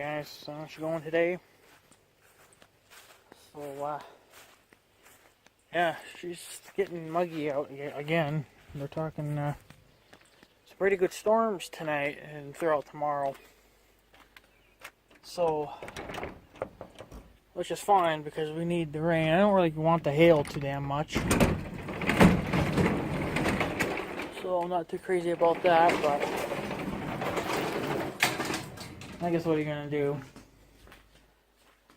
guys, so how's she going today? So, yeah, she's getting muggy out again. They're talking, some pretty good storms tonight and throughout tomorrow. So, which is fine because we need the rain. I don't really want the hail too damn much. So I'm not too crazy about that, but I guess what are you gonna do?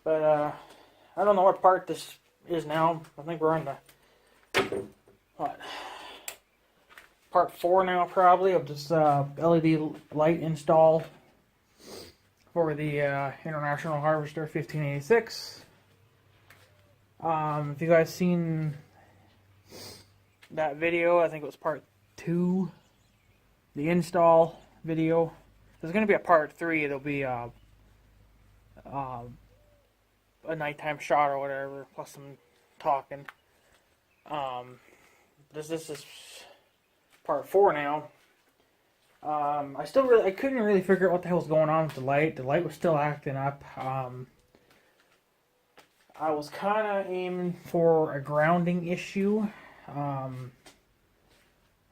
But I don't know what part this is now. I think we're on the part 4 now, probably, of this LED light install for the International Harvester 1586. If you guys seen that video, I think it was part 2, the install video. There's going to be a part 3. There'll be a nighttime shot or whatever, plus some talking. This is part 4 now. I couldn't really figure out what the hell was going on with the light. The light was still acting up. I was kind of aiming for a grounding issue.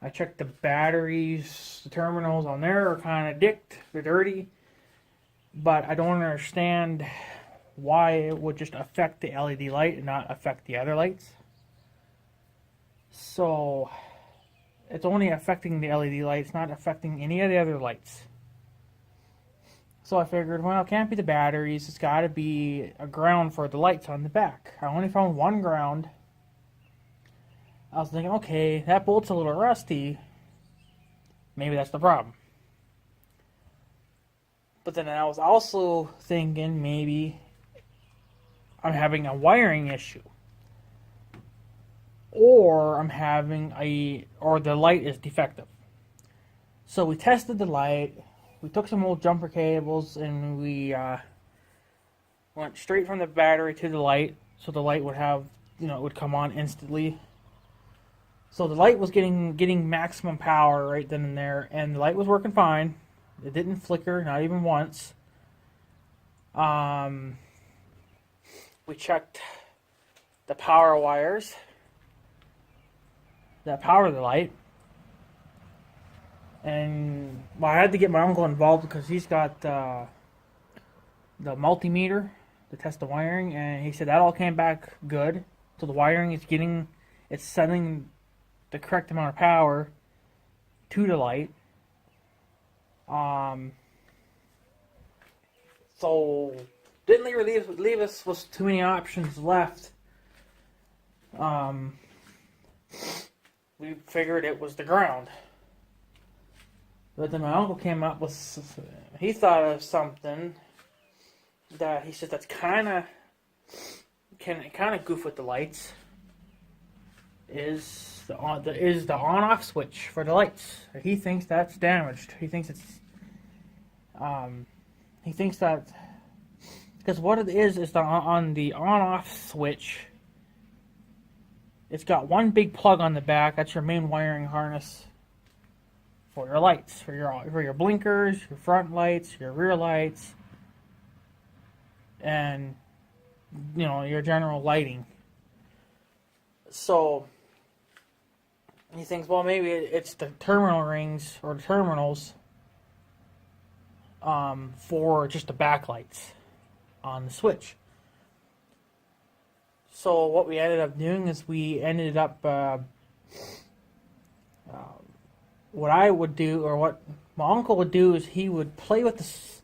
I checked the batteries, the terminals on there are kind of dicked, they're dirty, but I don't understand why it would just affect the LED light and not affect the other lights. So it's only affecting the LED lights, not affecting any of the other lights. So I figured, well, it can't be the batteries, it's got to be a ground for the lights on the back. I only found one ground. I was thinking, okay, that bolt's a little rusty. Maybe that's the problem. But then I was also thinking maybe I'm having a wiring issue. Or the light is defective. So we tested the light. We took some old jumper cables and we went straight from the battery to the light. So the light would have, it would come on instantly. So the light was getting maximum power right then and there, and the light was working fine. It didn't flicker, not even once. We checked the power wires that power the light, and I had to get my uncle involved because he's got the multimeter to test the wiring, and he said that all came back good. So the wiring is it's sending the correct amount of power to the light. So didn't leave us with too many options left. We figured it was the ground. But then my uncle came up with, he thought of something that he said that's kind of goof with the lights. Is the on-off switch for the lights. He thinks that's damaged. He thinks that because what it is on the on-off switch, it's got one big plug on the back. That's your main wiring harness for your lights, for your blinkers, your front lights, your rear lights, and your general lighting. So he thinks, well, maybe it's the terminal rings or the terminals for just the backlights on the switch. So what we ended up doing is we ended up what I would do, or what my uncle would do, is he would play with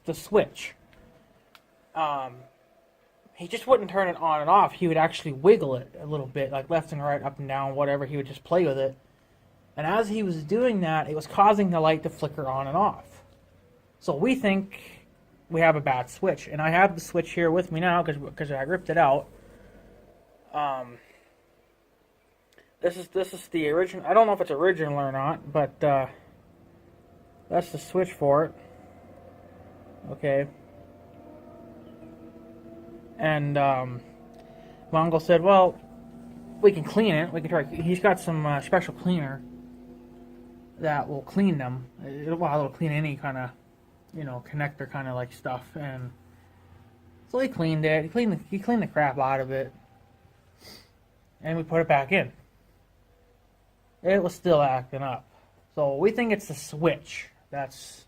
the switch. He just wouldn't turn it on and off. He would actually wiggle it a little bit, like left and right, up and down, whatever. He would just play with it. And as he was doing that, it was causing the light to flicker on and off. So we think we have a bad switch. And I have the switch here with me now because I ripped it out. This is the original. I don't know if it's original or not, but that's the switch for it. Okay. And my uncle said, well, we can clean it. We can try. He's got some special cleaner that will clean them. It'll clean any kind of, connector kind of like stuff. And So he cleaned it. He cleaned the crap out of it, and we put it back in. It was still acting up. So we think it's the switch. It's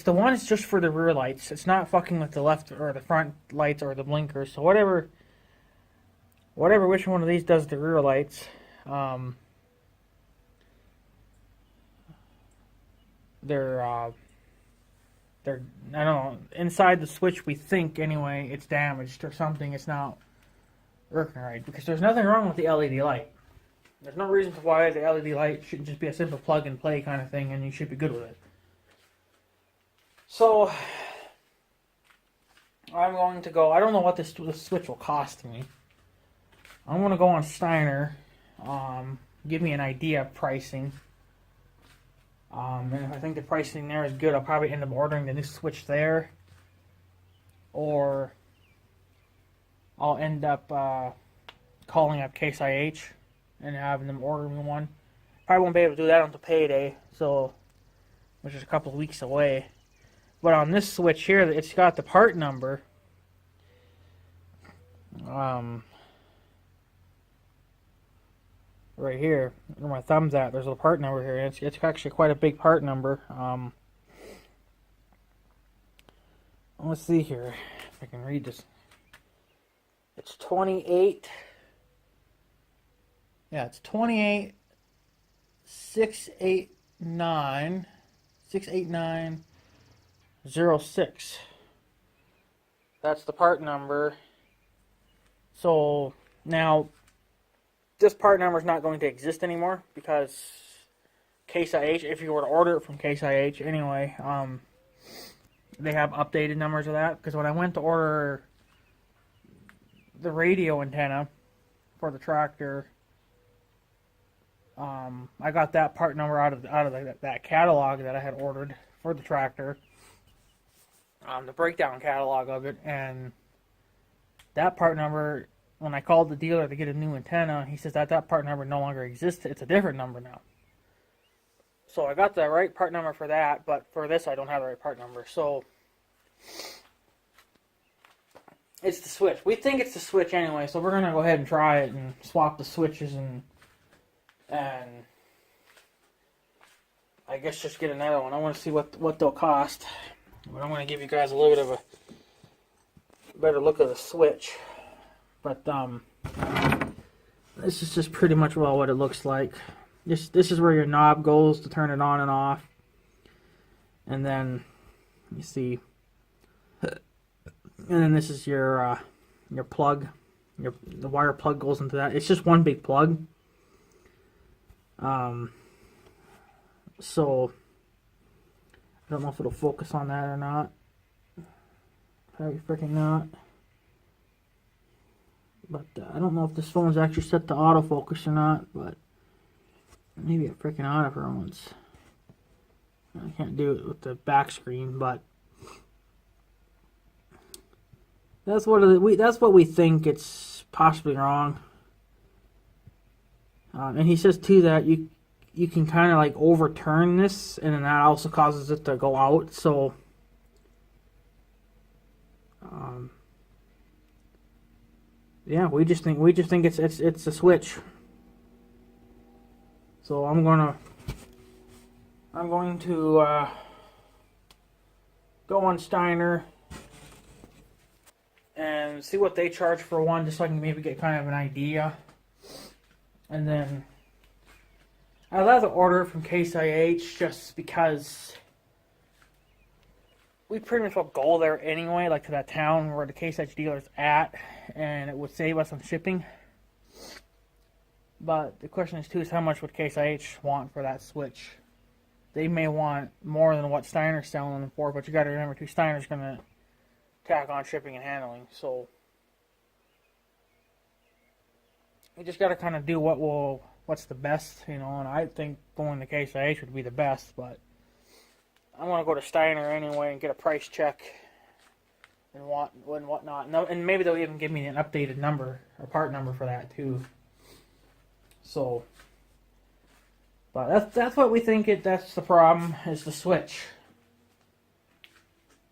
the one that's just for the rear lights. It's not fucking with the left or the front lights or the blinkers. So whatever which one of these does the rear lights, they're I don't know, inside the switch we think anyway it's damaged or something. It's not working right because there's nothing wrong with the LED light. There's no reason why the LED light shouldn't just be a simple plug and play kind of thing and you should be good with it. So I'm going to go, I don't know what this switch will cost me. I'm going to go on Steiner, give me an idea of pricing. And if I think the pricing there is good, I'll probably end up ordering the new switch there. Or I'll end up calling up Case IH and having them order me one. Probably won't be able to do that until payday, so which is a couple of weeks away. But on this switch here, it's got the part number. Right here, where my thumb's at, there's a part number here. It's actually quite a big part number. Let's see here if I can read this. It's 28. Yeah, it's 28 689 68906. That's the part number. So now this part number is not going to exist anymore because Case IH, if you were to order it from Case IH anyway, they have updated numbers of that. Because when I went to order the radio antenna for the tractor, I got that part number out of that catalog that I had ordered for the tractor, the breakdown catalog of it, and that part number, when I called the dealer to get a new antenna, he says that part number no longer exists. It's a different number now. So I got the right part number for that, but for this I don't have the right part number. So it's the switch. We think it's the switch anyway, so we're going to go ahead and try it and swap the switches and I guess just get another one. I want to see what they'll cost. But I'm going to give you guys a little bit of a better look of the switch. But this is just pretty much well what it looks like. This is where your knob goes to turn it on and off. And then you see, and then this is your plug. The wire plug goes into that. It's just one big plug. So I don't know if it'll focus on that or not. Probably freaking not. But I don't know if this phone's actually set to autofocus or not, but maybe it freaking ought for once. I can't do it with the back screen, but that's what we think it's possibly wrong. And he says too that you can kind of like overturn this, and then that also causes it to go out. So yeah, we just think it's a switch. So I'm going to go on Steiner and see what they charge for one, just so I can maybe get kind of an idea. And then I'd rather order it from Case IH just because we pretty much will go there anyway, like to that town where the Case IH dealer's at, and it would save us on shipping. But the question is too is how much would Case IH want for that switch? They may want more than what Steiner's selling them for, but you got to remember too, Steiner's going to tack on shipping and handling, so you just got to kind of do what's the best, you know. And I think going to Case IH would be the best, but I want to go to Steiner anyway and get a price check and whatnot. And maybe they'll even give me an updated number or part number for that too. So, but that's what we think. That's the problem, is the switch.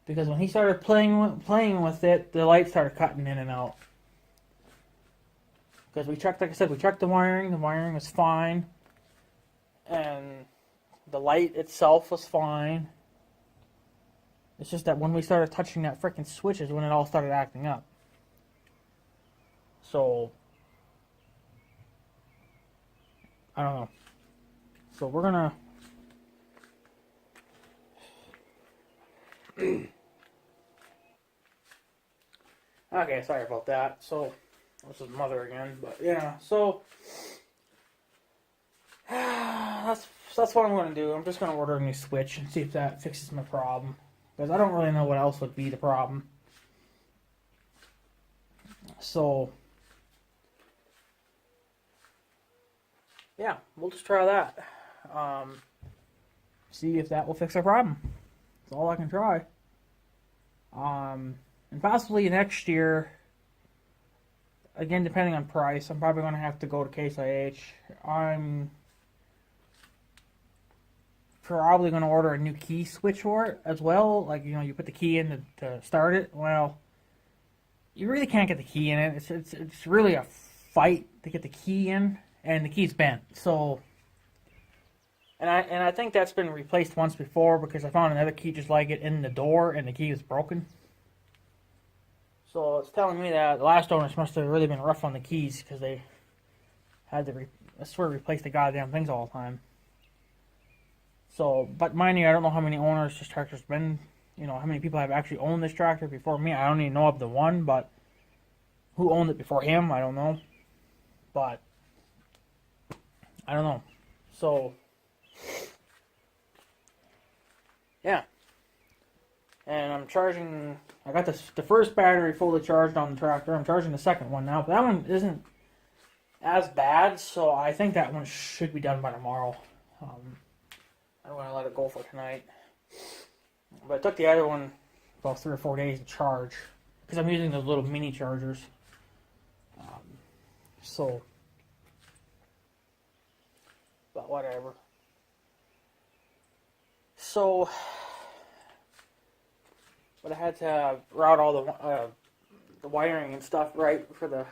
because when he started playing with it, the light started cutting in and out. Because we checked, like I said, we checked the wiring. The wiring was fine, and the light itself was fine. It's just that when we started touching that freaking switch is when it all started acting up. So I don't know. So we're gonna okay, sorry about that. So this is mother again, but yeah, so that's what I'm gonna do. I'm just gonna order a new switch and see if that fixes my problem. Because I don't really know what else would be the problem. So yeah, we'll just try that. See if that will fix our problem. That's all I can try. And possibly next year, again, depending on price, I'm probably going to have to go to Case IH. I'm probably going to order a new key switch for it as well. Like, you know, you put the key in to start it. Well, you really can't get the key in it. It's really a fight to get the key in, and the key's bent. So, and I think that's been replaced once before because I found another key just like it in the door, and the key was broken. So it's telling me that the last owners must have really been rough on the keys because they had to, replace the goddamn things all the time. So, but mind you, I don't know how many owners this tractor's been. You know, how many people have actually owned this tractor before me. I don't even know of the one, but who owned it before him, I don't know. But, I don't know. So, yeah. And I'm charging, I got the first battery fully charged on the tractor. I'm charging the second one now, but that one isn't as bad, so I think that one should be done by tomorrow. I don't want to let it go for tonight. But it took the other one about 3 or 4 days to charge because I'm using those little mini chargers. So, but whatever. So, but I had to route all the wiring and stuff right for the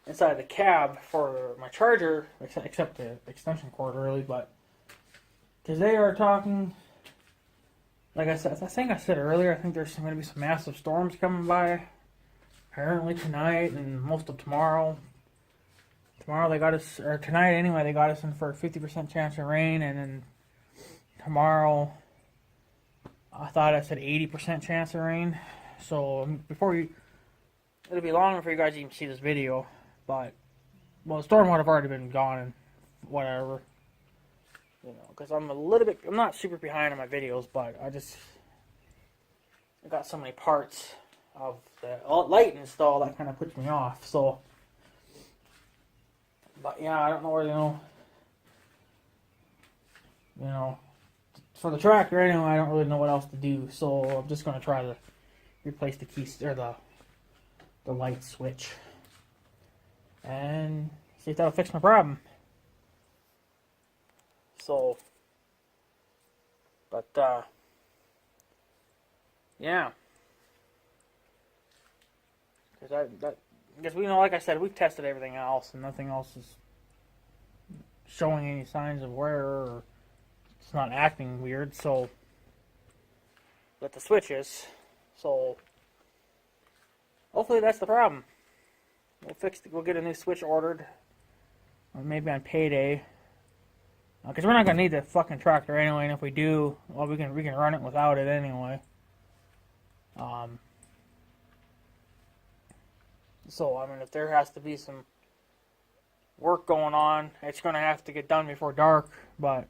inside the cab for my charger, except the extension cord really, but because they are talking. Like I said, I think I said earlier, I think there's going to be some massive storms coming by. Apparently tonight and most of tomorrow. Tomorrow they got us, or tonight anyway, they got us in for a 50% chance of rain. And then tomorrow, I thought I said 80% chance of rain. So it'll be long before you guys even see this video. But, well, the storm would have already been gone and whatever. You know, because I'm not super behind on my videos, but I got so many parts of the light install that kind of puts me off, so, but yeah, I don't know where, you know, for the tractor anyway, I don't really know what else to do, so I'm just going to try to replace the keys, or the light switch, and see if that'll fix my problem. So, but, yeah. Because we know, like I said, we've tested everything else, and nothing else is showing any signs of wear, or it's not acting weird, so, but the switch is, so, hopefully that's the problem. We'll get a new switch ordered, or maybe on payday. Because we're not going to need the fucking tractor anyway, and if we do, well, we can run it without it anyway. So, I mean, if there has to be some work going on, it's going to have to get done before dark, but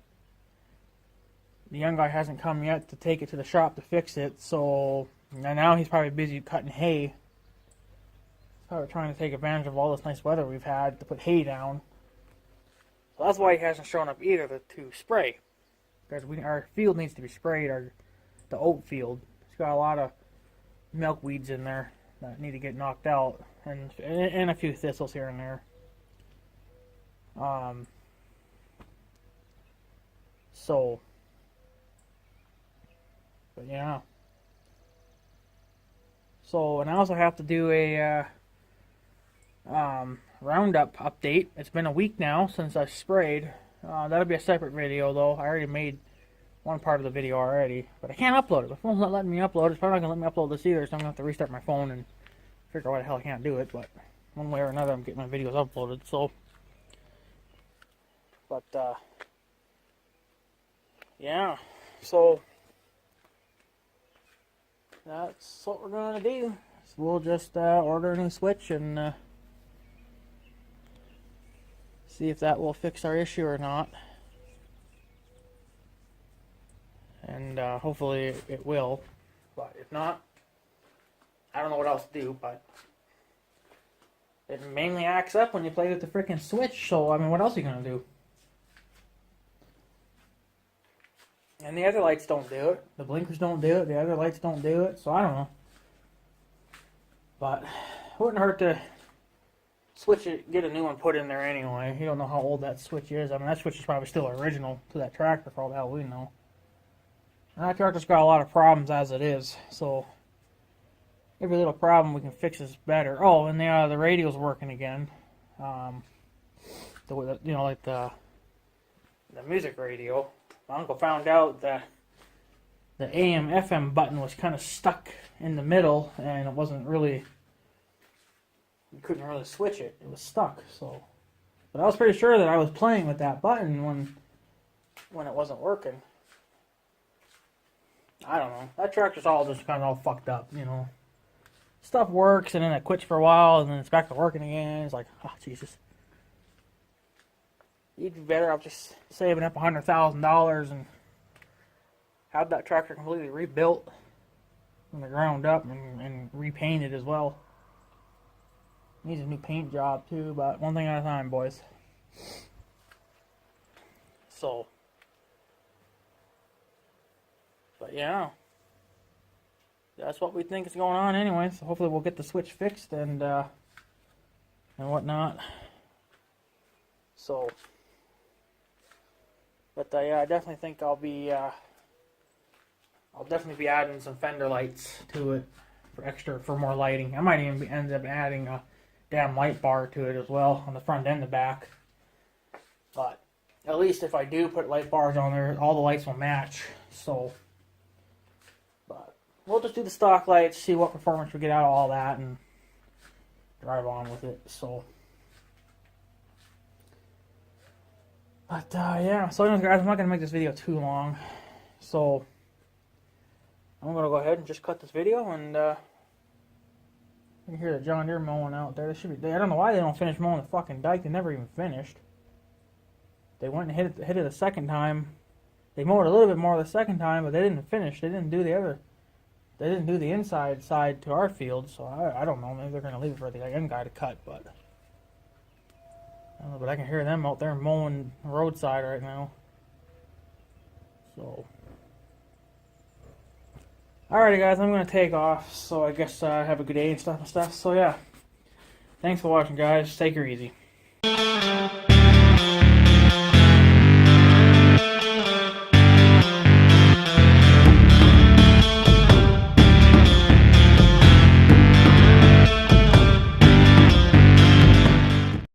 the young guy hasn't come yet to take it to the shop to fix it, so now he's probably busy cutting hay. He's probably trying to take advantage of all this nice weather we've had to put hay down. So that's why he hasn't shown up either to spray. Because our field needs to be sprayed, the oat field. It's got a lot of milkweeds in there that need to get knocked out, and a few thistles here and there. So, but yeah. So, and I also have to do a Roundup update. It's been a week now since I sprayed. That'll be a separate video though. I already made one part of the video already, but I can't upload it. My phone's not letting me upload it. It's probably not going to let me upload this either, so I'm going to have to restart my phone and figure out why the hell I can't do it, but one way or another I'm getting my videos uploaded, so. But, yeah, so that's what we're going to do. So we'll just order a new switch and see if that will fix our issue or not. And hopefully it will, but if not, I don't know what else to do. But it mainly acts up when you play with the freaking switch, so I mean, what else are you gonna do? And the other lights don't do it. The blinkers don't do it. The other lights don't do it. So I don't know. But it wouldn't hurt to switch it, get a new one put in there anyway. You don't know how old that switch is. I mean, that switch is probably still original to that tractor for all the hell we know. And that tractor's got a lot of problems as it is, so every little problem we can fix is better. Oh, and the radio's working again. Like the music radio. My uncle found out that the AM FM button was kind of stuck in the middle, and it wasn't really. You couldn't really switch it. It was stuck. So, but I was pretty sure that I was playing with that button when it wasn't working. I don't know. That tractor's all just kind of all fucked up, you know. Stuff works, and then it quits for a while, and then it's back to working again. It's like, oh, Jesus. You'd be better off just saving up $100,000 and have that tractor completely rebuilt from the ground up and repainted as well. Needs a new paint job, too, but one thing at a time, boys. So. But yeah, that's what we think is going on anyway. So hopefully we'll get the switch fixed and whatnot. So, but yeah, I definitely think I'll definitely be adding some fender lights to it for more lighting. I might even end up adding a damn light bar to it as well on the front and the back. But at least if I do put light bars on there, all the lights will match. So. We'll just do the stock lights, see what performance we get out of all that, and drive on with it. So, but yeah. So, anyways, guys, I'm not gonna make this video too long. So, I'm gonna go ahead and just cut this video, and you can hear the John Deere mowing out there. They should be. I don't know why they don't finish mowing the fucking dike. They never even finished. They went and hit it a second time. They mowed a little bit more the second time, but they didn't finish. They didn't do the other. They didn't do the inside side to our field, so I don't know. Maybe they're going to leave it for the end guy to cut, but I don't know. But I can hear them out there mowing the roadside right now. So, alrighty, guys, I'm going to take off. So I guess have a good day and stuff. So yeah, thanks for watching, guys. Take her easy.